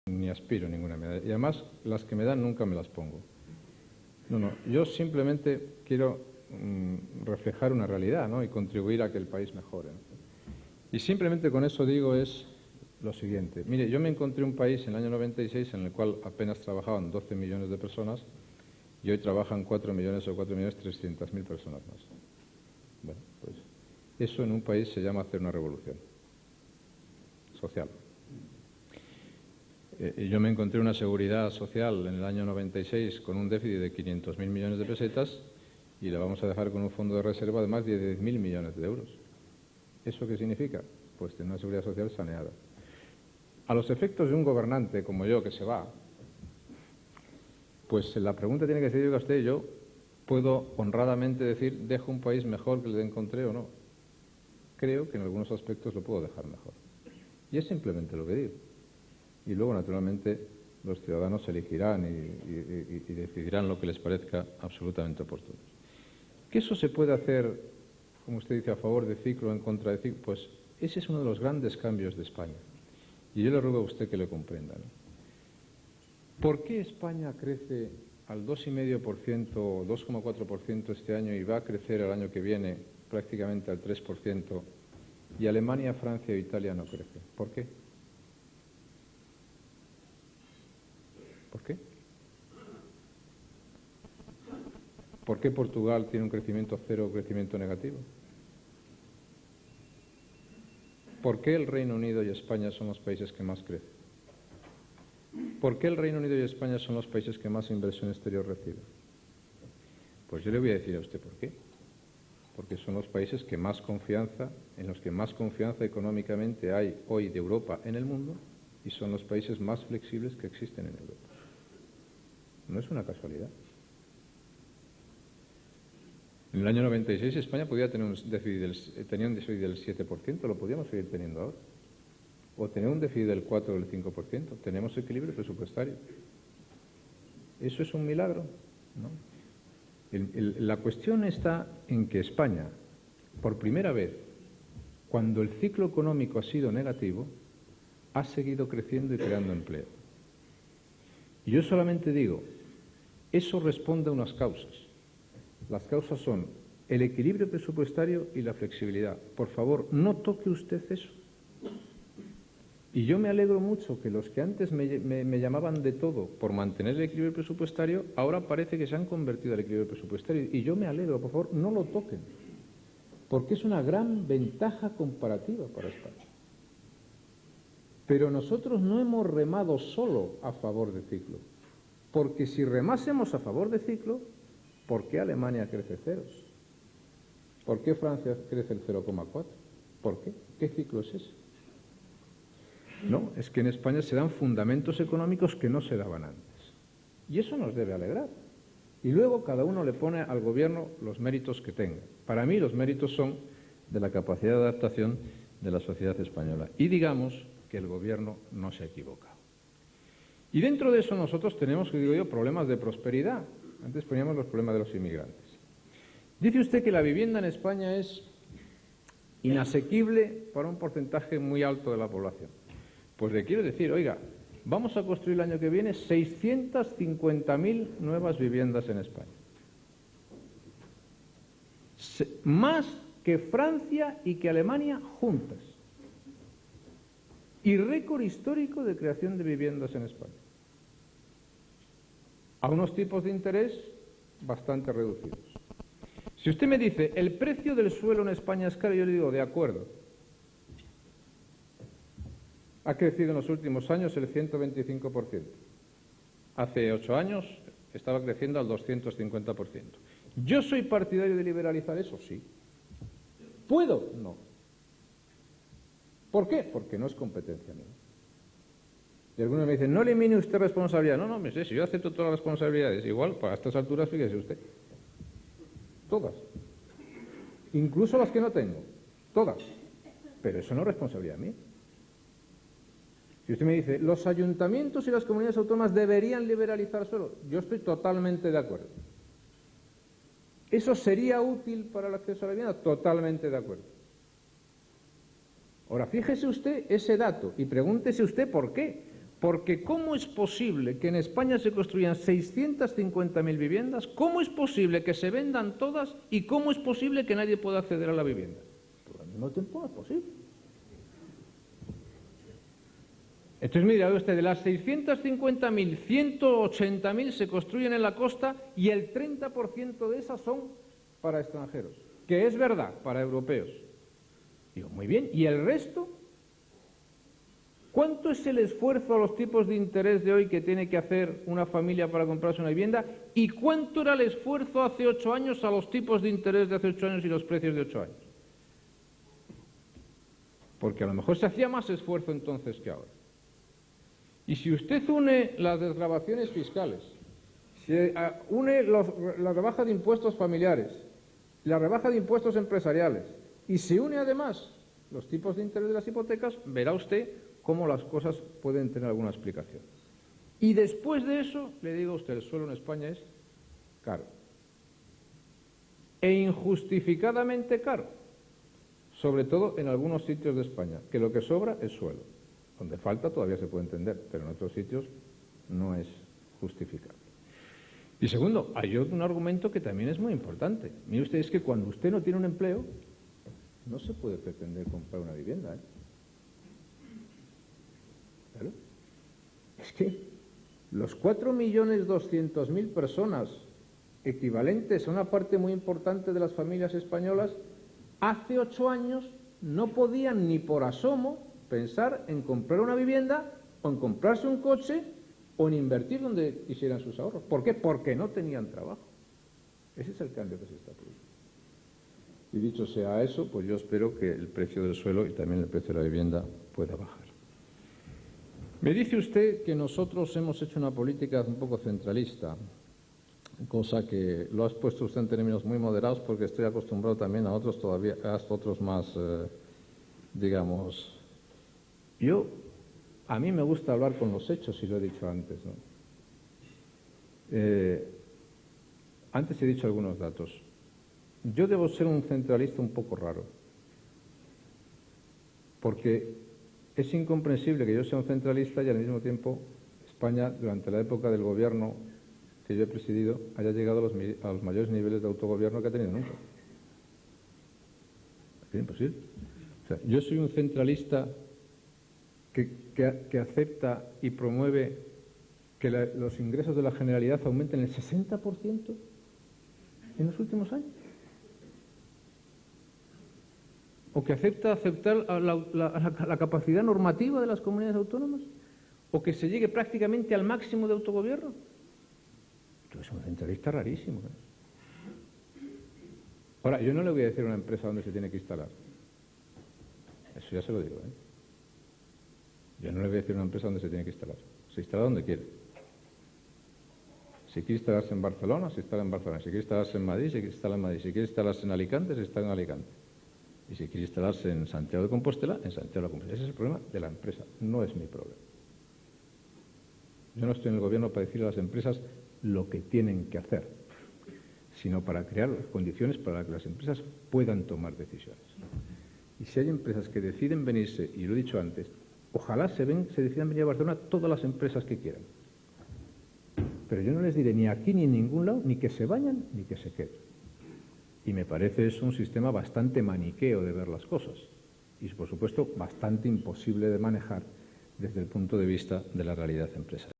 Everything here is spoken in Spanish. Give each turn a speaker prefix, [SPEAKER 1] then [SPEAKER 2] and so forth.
[SPEAKER 1] ni aspiro a ninguna medalla. Y además, las que me dan nunca me las pongo. No, yo simplemente quiero reflejar una realidad, ¿no? Y contribuir a que el país mejore, ¿no? Y simplemente con eso digo es lo siguiente. Mire, yo me encontré un país en el año 96 en el cual apenas trabajaban 12 millones de personas y hoy trabajan 4 millones o 4.300.000 personas más. Bueno, pues eso en un país se llama hacer una revolución social. Yo me encontré una seguridad social en el año 96 con un déficit de 500.000 millones de pesetas y la vamos a dejar con un fondo de reserva de más de 10.000 millones de euros. ¿Eso qué significa? Pues tener una seguridad social saneada. A los efectos de un gobernante como yo que se va, pues la pregunta tiene que ser, diga usted, yo puedo honradamente decir, dejo un país mejor que el que encontré o no. Creo que en algunos aspectos lo puedo dejar mejor. Y es simplemente lo que digo. Y luego, naturalmente, los ciudadanos elegirán y decidirán lo que les parezca absolutamente oportuno. ¿Que eso se puede hacer, como usted dice, a favor de ciclo o en contra de ciclo? Pues ese es uno de los grandes cambios de España. Y yo le ruego a usted que lo comprenda, ¿no? ¿Por qué España crece al 2,5% o 2,4% este año y va a crecer el año que viene prácticamente al 3%, y Alemania, Francia e Italia no crecen? ¿Por qué? ¿Por qué? ¿Por qué Portugal tiene un crecimiento cero o crecimiento negativo? ¿Por qué el Reino Unido y España son los países que más crecen? ¿Por qué el Reino Unido y España son los países que más inversión exterior reciben? Pues yo le voy a decir a usted por qué. Porque son los países que más confianza, en los que más confianza económicamente hay hoy de Europa en el mundo, y son los países más flexibles que existen en Europa. No es una casualidad. En el año 96 España podía tener un déficit tenía un déficit del 7%, lo podíamos seguir teniendo ahora. O tener un déficit del 4 o del 5%. Tenemos equilibrio presupuestario. ¿Eso es un milagro? ¿No? La cuestión está en que España, por primera vez, cuando el ciclo económico ha sido negativo, ha seguido creciendo y creando empleo. Y yo solamente digo, eso responde a unas causas. Las causas son el equilibrio presupuestario y la flexibilidad. Por favor, no toque usted eso. Y yo me alegro mucho que los que antes me llamaban de todo por mantener el equilibrio presupuestario, ahora parece que se han convertido al equilibrio presupuestario. Y yo me alegro, por favor, no lo toquen. Porque es una gran ventaja comparativa para España. Pero nosotros no hemos remado solo a favor de ciclo. Porque si remásemos a favor de ciclo, ¿por qué Alemania crece ceros? ¿Por qué Francia crece el 0,4? ¿Por qué? ¿Qué ciclo es ese? No, es que en España se dan fundamentos económicos que no se daban antes. Y eso nos debe alegrar. Y luego cada uno le pone al gobierno los méritos que tenga. Para mí los méritos son de la capacidad de adaptación de la sociedad española. Y digamos que el gobierno no se ha equivocado. Y dentro de eso nosotros tenemos, digo yo, problemas de prosperidad. Antes poníamos los problemas de los inmigrantes. Dice usted que la vivienda en España es inasequible para un porcentaje muy alto de la población. Pues le quiero decir, oiga, vamos a construir el año que viene 650.000 nuevas viviendas en España. Más que Francia y que Alemania juntas. Y récord histórico de creación de viviendas en España. A unos tipos de interés bastante reducidos. Si usted me dice, el precio del suelo en España es caro, yo le digo, de acuerdo. Ha crecido en los últimos años el 125%. Hace 8 años estaba creciendo al 250%. ¿Yo soy partidario de liberalizar eso? Sí. ¿Puedo? No. ¿Por qué? Porque no es competencia mía. Y algunos me dicen, no elimine usted responsabilidad. No, me sé, si yo acepto todas las responsabilidades, igual, para estas alturas, fíjese usted. Todas. Incluso las que no tengo. Todas. Pero eso no es responsabilidad mía. Si usted me dice, los ayuntamientos y las comunidades autónomas deberían liberalizar solo, yo estoy totalmente de acuerdo. ¿Eso sería útil para el acceso a la vivienda? Totalmente de acuerdo. Ahora, fíjese usted ese dato y pregúntese usted por qué. Porque ¿cómo es posible que en España se construyan 650.000 viviendas? ¿Cómo es posible que se vendan todas? ¿Y cómo es posible que nadie pueda acceder a la vivienda? Pues al mismo tiempo no es posible. Entonces, mira usted, de las 650.000, 180.000 se construyen en la costa y el 30% de esas son para extranjeros, que es verdad, para europeos. Digo, muy bien, ¿y el resto? ¿Cuánto es el esfuerzo a los tipos de interés de hoy que tiene que hacer una familia para comprarse una vivienda? ¿Y cuánto era el esfuerzo hace 8 años a los tipos de interés de hace 8 años y los precios de 8 años? Porque a lo mejor se hacía más esfuerzo entonces que ahora. Y si usted une las desgravaciones fiscales, si une la rebaja de impuestos familiares, la rebaja de impuestos empresariales, y se une además los tipos de interés de las hipotecas, verá usted cómo las cosas pueden tener alguna explicación. Y después de eso, le digo a usted, el suelo en España es caro. E injustificadamente caro. Sobre todo en algunos sitios de España, que lo que sobra es suelo. Donde falta todavía se puede entender, pero en otros sitios no es justificable. Y segundo, hay un argumento que también es muy importante. Mire usted, es que cuando usted no tiene un empleo, no se puede pretender comprar una vivienda, ¿eh? Claro. Es que los 4.200.000 personas equivalentes a una parte muy importante de las familias españolas, hace 8 años no podían ni por asomo pensar en comprar una vivienda o en comprarse un coche o en invertir donde quisieran sus ahorros. ¿Por qué? Porque no tenían trabajo. Ese es el cambio que se está produciendo. Y dicho sea eso, pues yo espero que el precio del suelo y también el precio de la vivienda pueda bajar. Me dice usted que nosotros hemos hecho una política un poco centralista, cosa que lo has puesto usted en términos muy moderados porque estoy acostumbrado también a otros todavía, a otros más, digamos. A mí me gusta hablar con los hechos, y lo he dicho antes, ¿no? Antes he dicho algunos datos. Yo debo ser un centralista un poco raro, porque es incomprensible que yo sea un centralista y al mismo tiempo España, durante la época del gobierno que yo he presidido, haya llegado a los mayores niveles de autogobierno que ha tenido nunca. Es imposible. O sea, yo soy un centralista que acepta y promueve que los ingresos de la Generalidad aumenten el 60% en los últimos años. ¿O que aceptar la capacidad normativa de las comunidades autónomas? ¿O que se llegue prácticamente al máximo de autogobierno? Yo soy un centralista rarísimo, ¿eh? Ahora, yo no le voy a decir a una empresa dónde se tiene que instalar. Eso ya se lo digo, ¿eh? Yo no le voy a decir a una empresa dónde se tiene que instalar. Se instala donde quiere. Si quiere instalarse en Barcelona, se instala en Barcelona. Si quiere instalarse en Madrid, se instala en Madrid. Si quiere instalarse en Alicante, se instala en Alicante. Y si quiere instalarse en Santiago de Compostela, en Santiago de Compostela. Ese es el problema de la empresa, no es mi problema. Yo no estoy en el gobierno para decirle a las empresas lo que tienen que hacer, sino para crear las condiciones para que las empresas puedan tomar decisiones. Y si hay empresas que deciden venirse, y lo he dicho antes, ojalá se decidan venir a Barcelona todas las empresas que quieran. Pero yo no les diré ni aquí ni en ningún lado, ni que se vayan ni que se queden. Y me parece eso un sistema bastante maniqueo de ver las cosas. Y, por supuesto, bastante imposible de manejar desde el punto de vista de la realidad empresarial.